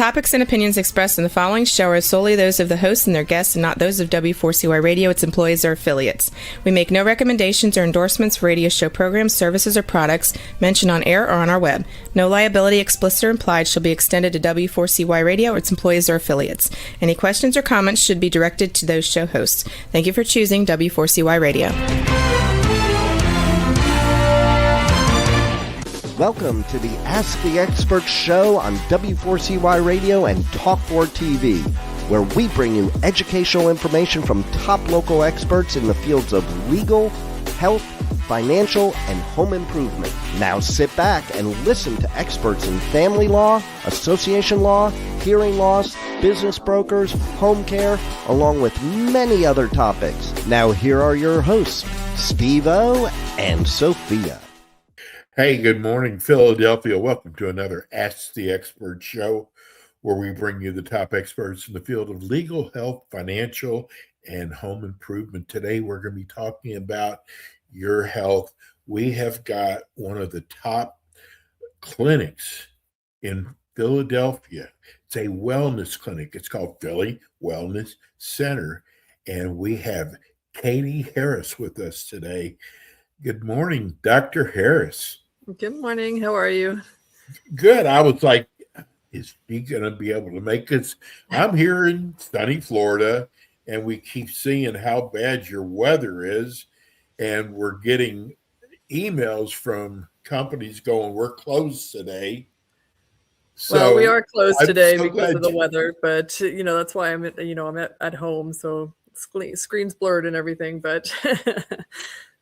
topics and opinions expressed in the following show are solely those of the hosts and their guests and not those of W4CY Radio, its employees, or affiliates. We make no recommendations or endorsements for radio show programs, services, or products mentioned on air or on our web. No liability, explicit or implied, shall be extended to W4CY Radio or its employees or affiliates. Any questions or comments should be directed to those show hosts. Thank you for choosing W4CY Radio. Welcome to the Ask the Expert show on W4CY Radio and Talk4 TV, where we bring you educational information from top local experts in the fields of legal, health, financial, and home improvement. Now sit back and listen to experts in family law, association law, hearing loss, business brokers, home care, along with many other topics. Now here are your hosts, Steve-O and Sophia. Hey, good morning, Philadelphia. Welcome to another Ask the Expert show, where we bring you the top experts in the field of legal, health, financial, and home improvement. Today, we're going to be talking about your health. We have got one of the top clinics in Philadelphia. It's a wellness clinic. It's called Philly Wellness Center, and we have Katie Harris with us today. Good morning, Dr. Harris. Good morning. How are you? Good. I was like, is he going to be able to make us? I'm here in sunny Florida, and we keep seeing how bad your weather is, and we're getting emails from companies going, we're closed today. So well, we are closed today so because of the weather, but that's why I'm at home, so screen's blurred and everything, but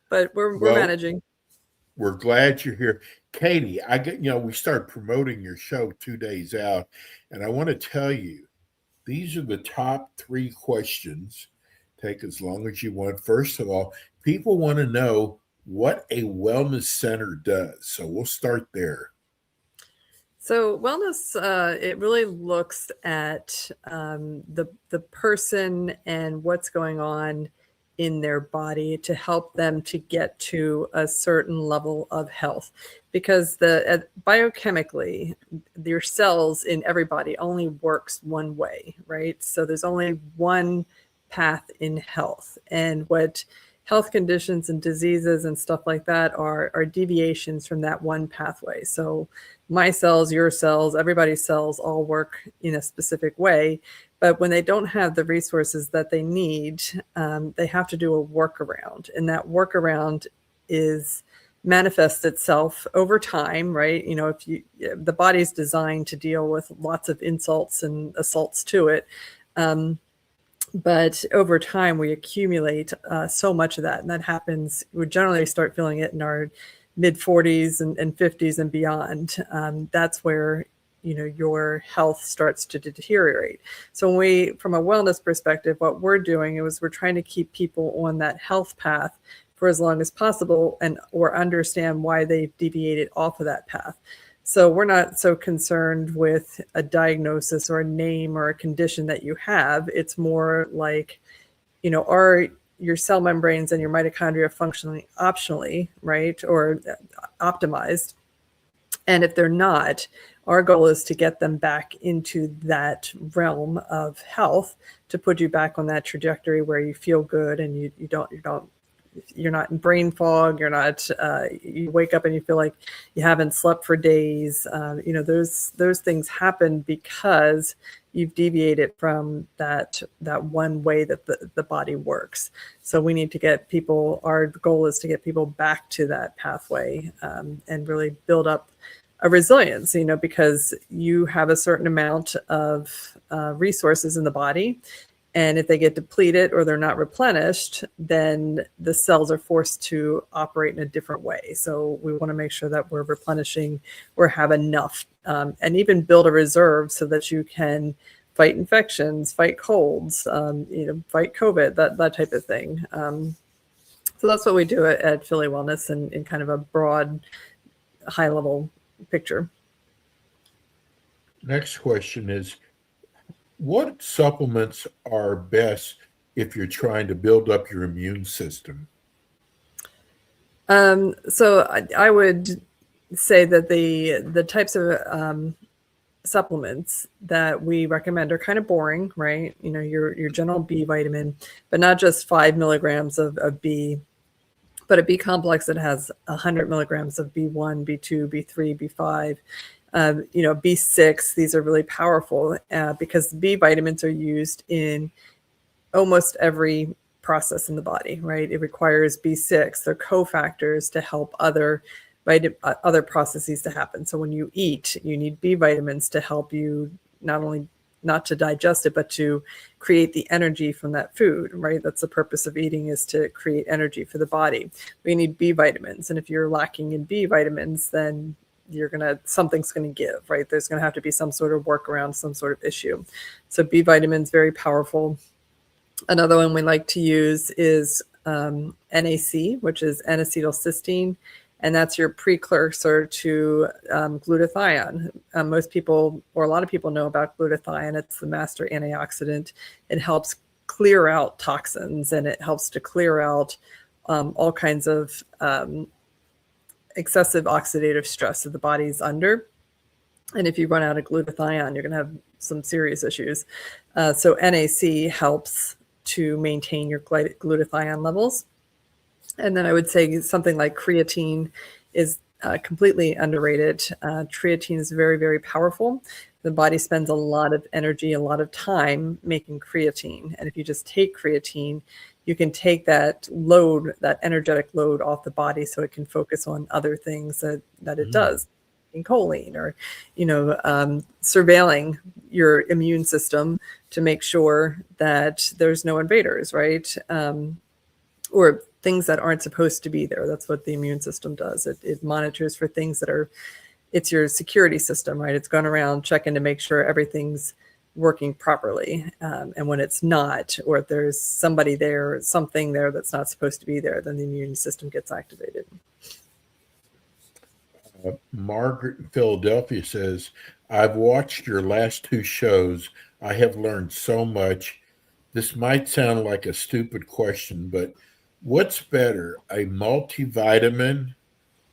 but we're managing. We're glad you're here. Katie, we start promoting your show 2 days out, and I want to tell you, these are the top 3 questions. Take as long as you want. First of all, people want to know what a wellness center does. So we'll start there. So wellness, it really looks at the person and what's going on in their body to help them to get to a certain level of health, because biochemically, your cells in everybody only works one way, right? So there's only one path in health, and what health conditions and diseases and stuff like that are deviations from that one pathway. So my cells, your cells, everybody's cells all work in a specific way. But when they don't have the resources that they need, they have to do a workaround. And that workaround manifests itself over time, right? The body's designed to deal with lots of insults and assaults to it. But over time, we accumulate so much of that. And that happens, we generally start feeling it in our mid 40s and 50s and beyond. That's where your health starts to deteriorate. So from a wellness perspective, what we're doing is we're trying to keep people on that health path for as long as possible or understand why they've deviated off of that path. So we're not so concerned with a diagnosis or a name or a condition that you have. It's more like, are your cell membranes and your mitochondria functioning optimally, right? Or optimized? And if they're not, our goal is to get them back into that realm of health, to put you back on that trajectory where you feel good and you're not in brain fog. You're not, you wake up and you feel like you haven't slept for days. Those things happen because you've deviated from that one way that the body works. So we need to get people, our goal is to get people back to that pathway and really build up a resilience, because you have a certain amount of resources in the body. And if they get depleted or they're not replenished, then the cells are forced to operate in a different way. So we want to make sure that we're replenishing or have enough, and even build a reserve so that you can fight infections, fight colds, fight COVID, that type of thing. So that's what we do at Philly Wellness in kind of a broad, high level picture. Next question is, what supplements are best if you're trying to build up your immune system? So I would say that the types of supplements that we recommend are kind of boring, right? You know, your general B vitamin, but not just 5 milligrams of B, but a B complex that has 100 milligrams of B1, B2, B3, B5, you know, B6. These are really powerful because B vitamins are used in almost every process in the body, right? It requires B6. They're cofactors to help other processes to happen. So when you eat, you need B vitamins to help you not to digest it, but to create the energy from that food, right? That's the purpose of eating, is to create energy for the body. We need B vitamins. And if you're lacking in B vitamins, then something's going to give, right? There's going to have to be some sort of workaround, some sort of issue. So B vitamins, very powerful. Another one we like to use is NAC, which is N-acetylcysteine, and that's your precursor to glutathione. Most people, or a lot of people, know about glutathione. It's the master antioxidant. It helps clear out toxins, and it helps to clear out all kinds of excessive oxidative stress that the body's under. And if you run out of glutathione, you're going to have some serious issues. So NAC helps to maintain your glutathione levels. And then I would say something like creatine is completely underrated. Creatine is very, very powerful. The body spends a lot of energy, a lot of time making creatine. And if you just take creatine, you can take that load, that energetic load off the body, so it can focus on other things that it does. In choline, or, you know, surveilling your immune system to make sure that there's no invaders, right? Or things that aren't supposed to be there. That's what the immune system does. It monitors for things that it's your security system, right? It's going around checking to make sure everything's working properly. And when it's not, or if there's somebody there, something there that's not supposed to be there, then the immune system gets activated. Margaret in Philadelphia says, I've watched your last 2 shows. I have learned so much. This might sound like a stupid question, but what's better, a multivitamin,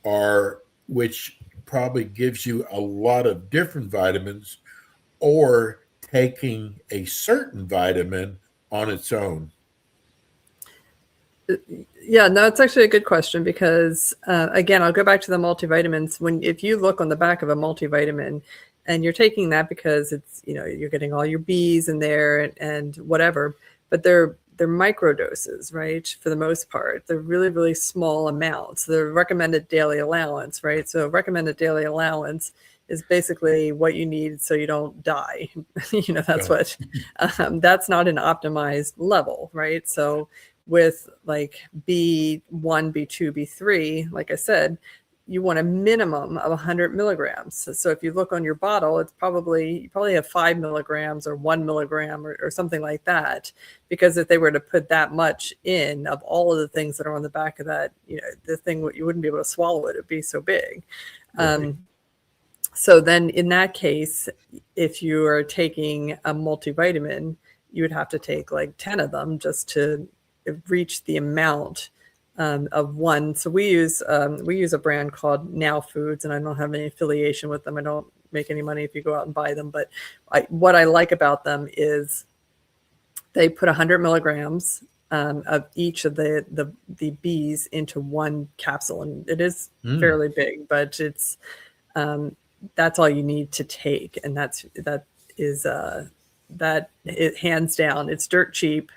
or which probably gives you a lot of different vitamins, or taking a certain vitamin on its own? Yeah, no, it's actually a good question, because again, I'll go back to the multivitamins. If you look on the back of a multivitamin, and you're taking that because it's, you know, you're getting all your B's in there and whatever, but they're micro doses, right? For the most part, they're really, really small amounts. They're recommended daily allowance, right? So recommended daily allowance is basically what you need so you don't die. You know, that's what, that's not an optimized level, right? So with like B1, B2, B3, like I said, you want a minimum of 100 milligrams. So if you look on your bottle, you probably have 5 milligrams or 1 milligram or something like that. Because if they were to put that much in of all of the things that are on the back of that, you know, the thing, you wouldn't be able to swallow it. It'd be so big. Right. So then in that case, if you are taking a multivitamin, you would have to take like 10 of them just to reach the amount of one. So we use a brand called Now Foods, and I don't have any affiliation with them. I don't make any money if you go out and buy them. But what I like about them is they put 100 milligrams of each of the B's into one capsule, and it is fairly big, but it's that's all you need to take, and that hands down, it's dirt cheap.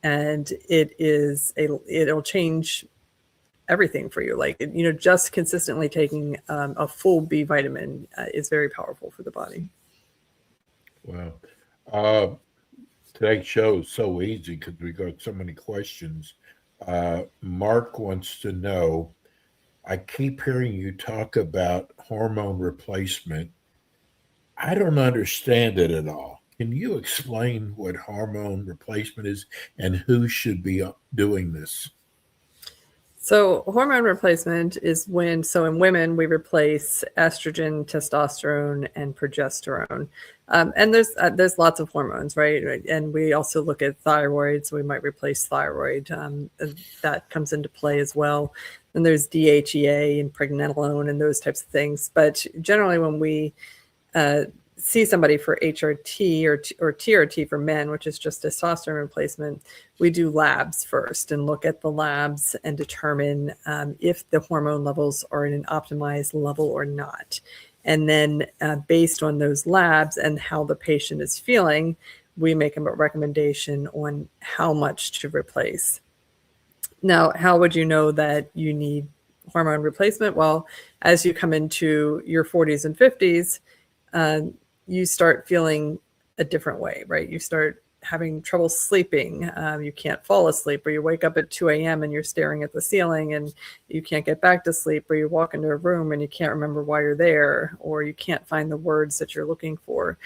And it'll change everything for you. Like, you know, just consistently taking a full B vitamin is very powerful for the body. Wow. Today's show is so easy because we got so many questions. Mark wants to know, I keep hearing you talk about hormone replacement. I don't understand it at all. Can you explain what hormone replacement is and who should be doing this? So hormone replacement is in women, we replace estrogen, testosterone, and progesterone. And there's lots of hormones, right? And we also look at thyroid, so we might replace thyroid. That comes into play as well. And there's DHEA and pregnenolone and those types of things. But generally when we see somebody for HRT or TRT for men, which is just testosterone replacement, we do labs first and look at the labs and determine if the hormone levels are in an optimized level or not. And then based on those labs and how the patient is feeling, we make a recommendation on how much to replace. Now, how would you know that you need hormone replacement? Well, as you come into your 40s and 50s, you start feeling a different way, right? You start having trouble sleeping. You can't fall asleep, or you wake up at 2 a.m. and you're staring at the ceiling and you can't get back to sleep, or you walk into a room and you can't remember why you're there, or you can't find the words that you're looking for.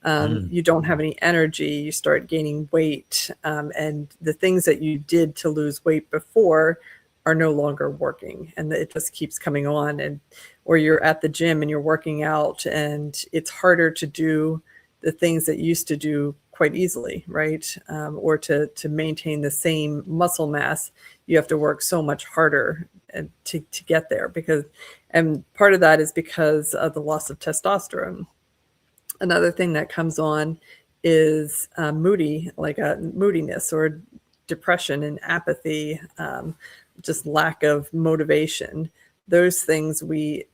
You don't have any energy. You start gaining weight. And the things that you did to lose weight before are no longer working, and it just keeps coming on. Or you're at the gym and you're working out and it's harder to do the things that you used to do quite easily, right? Or to maintain the same muscle mass, you have to work so much harder to get there, and part of that is because of the loss of testosterone. Another thing that comes on is moodiness or depression and apathy, just lack of motivation. Those things we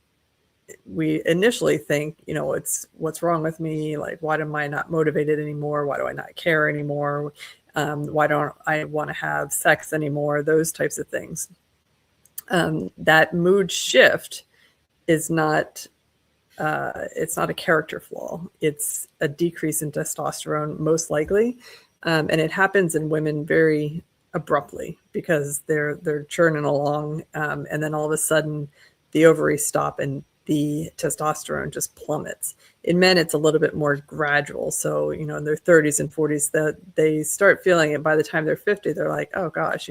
initially think, it's what's wrong with me? Like, why am I not motivated anymore? Why do I not care anymore? Why don't I want to have sex anymore? Those types of things. That mood shift is not, it's not a character flaw. It's a decrease in testosterone, most likely. And it happens in women very abruptly because they're churning along. And then all of a sudden the ovaries stop and the testosterone just plummets. In men, it's a little bit more gradual. So, in their 30s and 40s, that they start feeling it. By the time they're 50, they're like, oh gosh,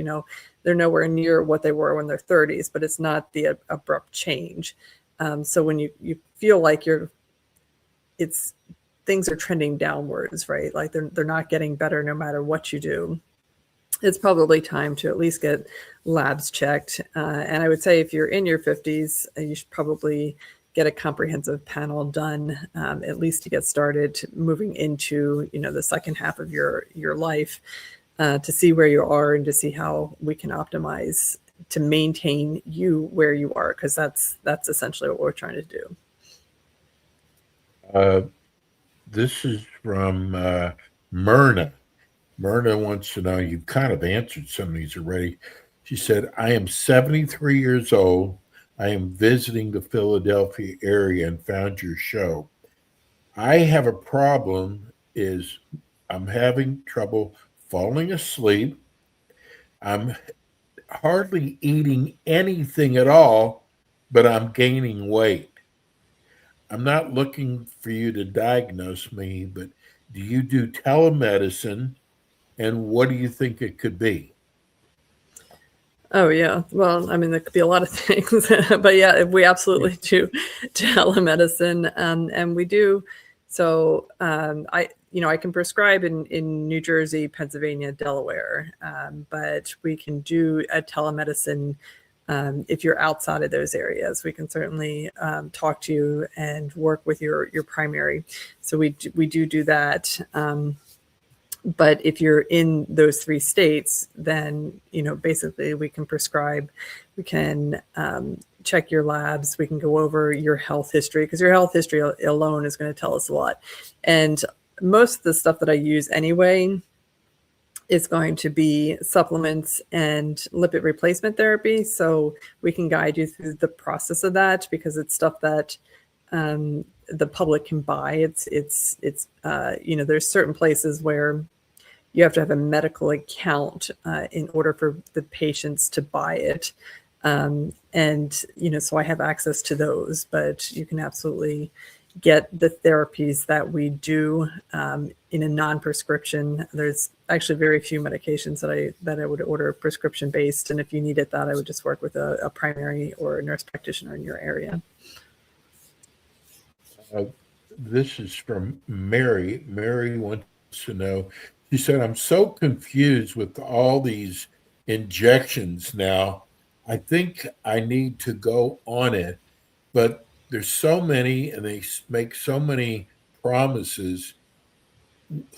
they're nowhere near what they were when they're 30s, but it's not the abrupt change. So when you feel like things are trending downwards, right? Like they're not getting better no matter what you do. It's probably time to at least get labs checked. And I would say if you're in your 50s, you should probably get a comprehensive panel done, at least to get started moving into, the second half of your life, to see where you are and to see how we can optimize to maintain you where you are, because that's essentially what we're trying to do. This is from Myrna. Myrna wants to know, you've kind of answered some of these already. She said, I am 73 years old. I am visiting the Philadelphia area and found your show. I have a problem is I'm having trouble falling asleep. I'm hardly eating anything at all, but I'm gaining weight. I'm not looking for you to diagnose me, but do you do telemedicine? And what do you think it could be? Oh, yeah. Well, I mean, there could be a lot of things, but yeah, we absolutely do telemedicine. And we do. So I can prescribe in New Jersey, Pennsylvania, Delaware, but we can do a telemedicine if you're outside of those areas. We can certainly talk to you and work with your primary. So we do that. But if you're in those 3 states, then, basically we can prescribe, we can check your labs, we can go over your health history, because your health history alone is going to tell us a lot. And most of the stuff that I use anyway is going to be supplements and lipid replacement therapy. So we can guide you through the process of that, because it's stuff that the public can buy. It's there's certain places where you have to have a medical account in order for the patients to buy it. So I have access to those, but you can absolutely get the therapies that we do in a non-prescription. There's actually very few medications that I would order prescription based. And if you needed that, I would just work with a primary or a nurse practitioner in your area. This is from Mary. Mary wants to know, she said, I'm so confused with all these injections now. I think I need to go on it, but there's so many and they make so many promises.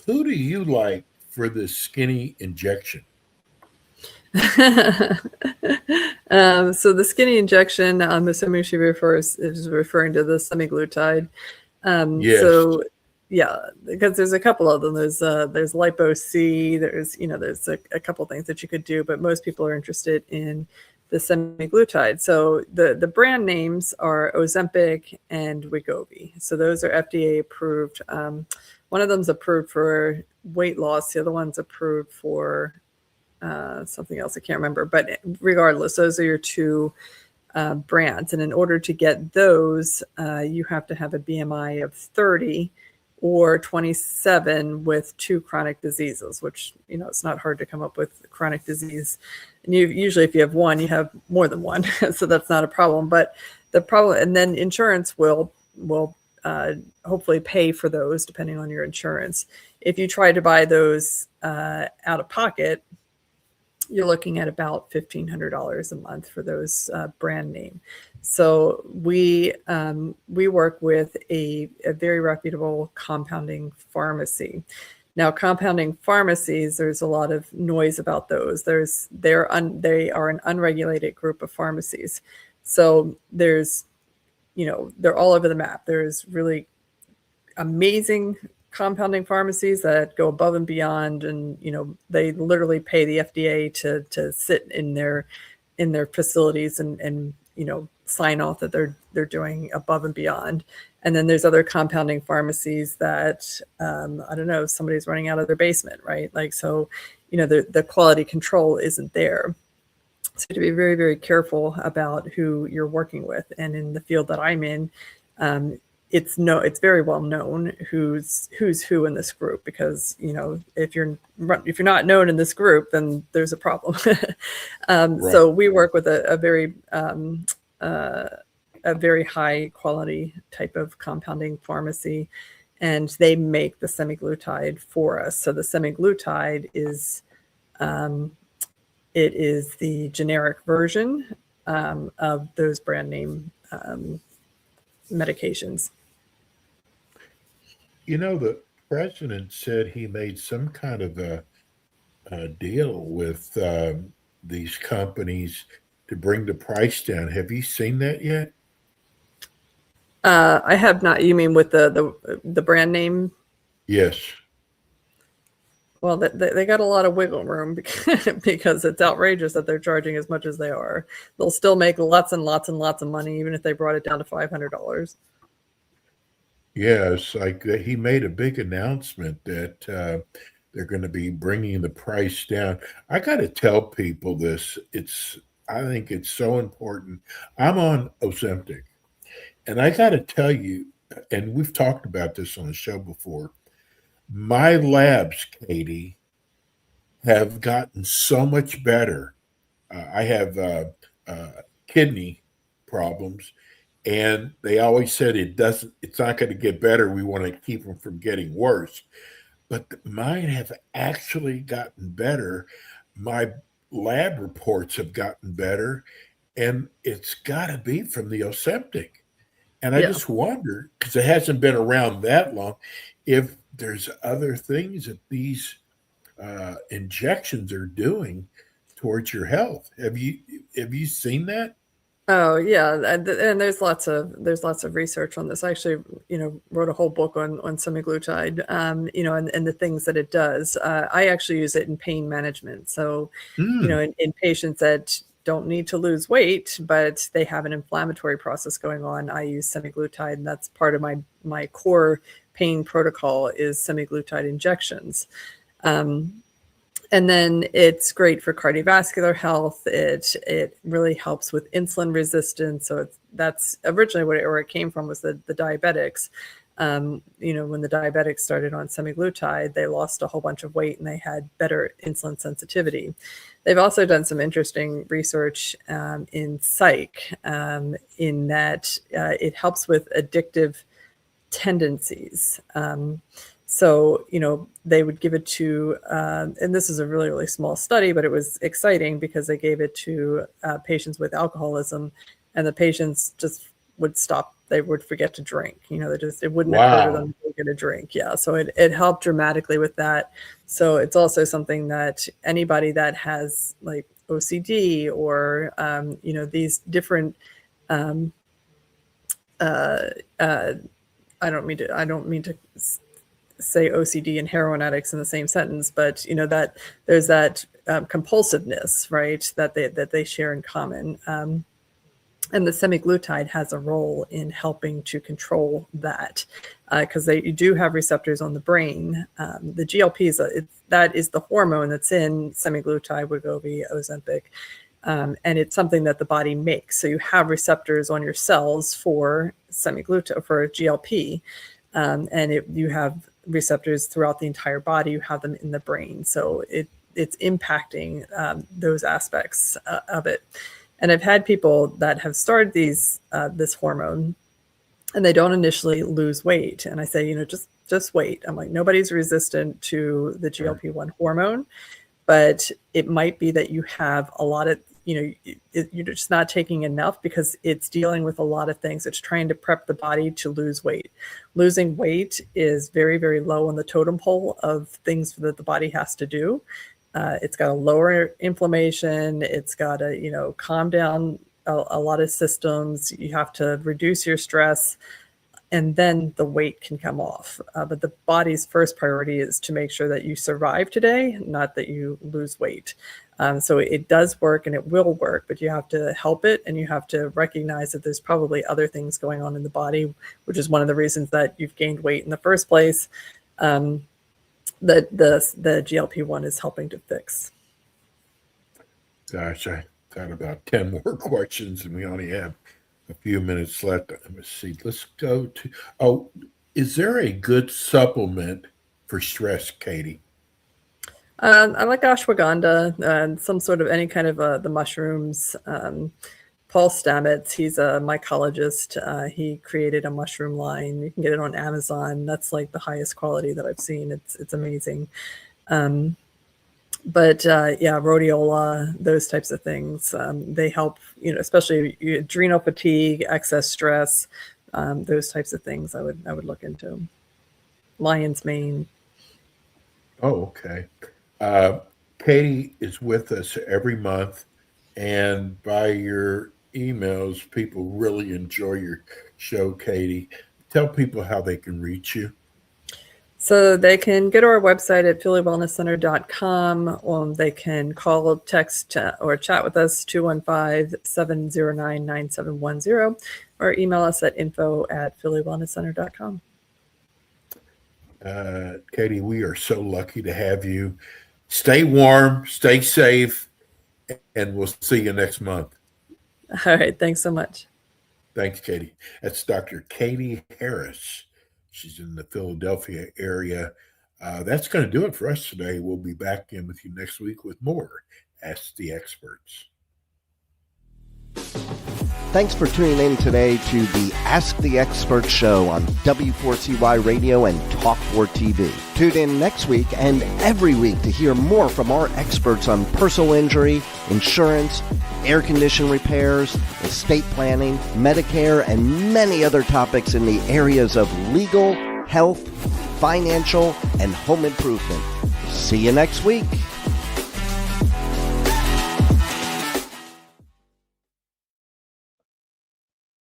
Who do you like for the skinny injection? So the skinny injection, I'm assuming she is referring to the semaglutide. Yes. So yeah, because there's a couple of them. There's Lipo C. There's a couple things that you could do, but most people are interested in the semaglutide. So the brand names are Ozempic and Wegovy. So those are FDA approved. One of them's approved for weight loss. The other one's approved for something else I can't remember. But regardless, those are your two brands. And in order to get those, you have to have a BMI of 30 or 27 with 2 chronic diseases, which, it's not hard to come up with chronic disease. And usually if you have one, you have more than one. So that's not a problem. But the problem, and then insurance will hopefully pay for those depending on your insurance. If you try to buy those out of pocket, you're looking at about $1,500 a month for those brand name. So we work with a very reputable compounding pharmacy. Now, compounding pharmacies, there's a lot of noise about those. They are an unregulated group of pharmacies. So there's, they're all over the map. There's really amazing compounding pharmacies that go above and beyond, and they literally pay the FDA to sit in their facilities and sign off that they're doing above and beyond. And then there's other compounding pharmacies that I don't know, somebody's running out of their basement, right? Like, so the quality control isn't there. So you have to be very, very careful about who you're working with. And in the field that I'm in, it's very well known who's who in this group, because if you're not known in this group, then there's a problem. Right. So we work with a very high quality type of compounding pharmacy, and they make the semaglutide for us. So the semaglutide is it is the generic version of those brand name medications. The president said he made some kind of a deal with these companies to bring the price down. Have you seen that yet? I have not. You mean with the brand name? Yes. Well, they got a lot of wiggle room because it's outrageous that they're charging as much as they are. They'll still make lots and lots and lots of money, even if they brought it down to $500. Yes, like he made a big announcement that they're going to be bringing the price down. I got to tell people this. I think it's so important. I'm on Ozempic, and I got to tell you, and we've talked about this on the show before, my labs, Katie, have gotten so much better. I have kidney problems. And they always said it's not going to get better. We want to keep them from getting worse. But mine have actually gotten better. My lab reports have gotten better. And it's got to be from the Ozempic. And I just wonder, because it hasn't been around that long, if there's other things that these injections are doing towards your health. Have you seen that? Oh yeah, and there's lots of research on this. I actually, wrote a whole book on semaglutide, and the things that it does. I actually use it in pain management. So, in patients that don't need to lose weight, but they have an inflammatory process going on, I use semaglutide, and that's part of my core pain protocol is semaglutide injections. And then it's great for cardiovascular health. It really helps with insulin resistance. So that's originally where it came from, was the diabetics. When the diabetics started on semaglutide, they lost a whole bunch of weight and they had better insulin sensitivity. They've also done some interesting research in psych, in that it helps with addictive tendencies. So, they would give it to, and this is a really, really small study, but it was exciting because they gave it to patients with alcoholism, and the patients just would stop. They would forget to drink. It wouldn't occur to them to get a drink. Yeah. So it helped dramatically with that. So it's also something that anybody that has like OCD or, these different, I don't mean to say OCD and heroin addicts in the same sentence, but that there's that compulsiveness, right? That they share in common. And the semaglutide has a role in helping to control that because you do have receptors on the brain. The GLPs, that is the hormone that's in semaglutide, Wegovy, Ozempic. And it's something that the body makes. So you have receptors on your cells for semaglutide, for GLP, and you have receptors throughout the entire body. You have them in the brain. So it's impacting those aspects of it. And I've had people that have started this hormone and they don't initially lose weight. And I say, just wait. I'm like, nobody's resistant to the GLP-1 hormone, but it might be that you have a lot of, you're just not taking enough because it's dealing with a lot of things. It's trying to prep the body to lose weight. Losing weight is very, very low on the totem pole of things that the body has to do. It's got to lower inflammation. It's got to, calm down a lot of systems. You have to reduce your stress, and then the weight can come off. But the body's first priority is to make sure that you survive today, not that you lose weight. So it does work and it will work, but you have to help it and you have to recognize that there's probably other things going on in the body, which is one of the reasons that you've gained weight in the first place. That the GLP-1 is helping to fix. Gosh, I got about 10 more questions and we only have a few minutes left. Let me see. Let's go to, is there a good supplement for stress, Katie? I like ashwagandha and some sort of any kind of the mushrooms. Paul Stamets, he's a mycologist. He created a mushroom line. You can get it on Amazon. That's like the highest quality that I've seen. It's amazing. But rhodiola, those types of things, they help, especially adrenal fatigue, excess stress, those types of things I would look into. Lion's mane. Oh, okay. Katie is with us every month, and by your emails, people really enjoy your show, Katie. Tell people how they can reach you. So they can go to our website at phillywellnesscenter.com. They can call, text, or chat with us, 215-709-9710, or email us at info@phillywellnesscenter.com. Katie, we are so lucky to have you. Stay warm, stay safe, and we'll see you next month. All right. Thanks so much. Thanks, Katie. That's Dr. Katie Harris. She's in the Philadelphia area. That's going to do it for us today. We'll be back in with you next week with more Ask the Experts. Thanks for tuning in today to the Ask the Expert show on W4CY Radio and Talk4 TV. Tune in next week and every week to hear more from our experts on personal injury, insurance, air condition repairs, estate planning, Medicare, and many other topics in the areas of legal, health, financial, and home improvement. See you next week.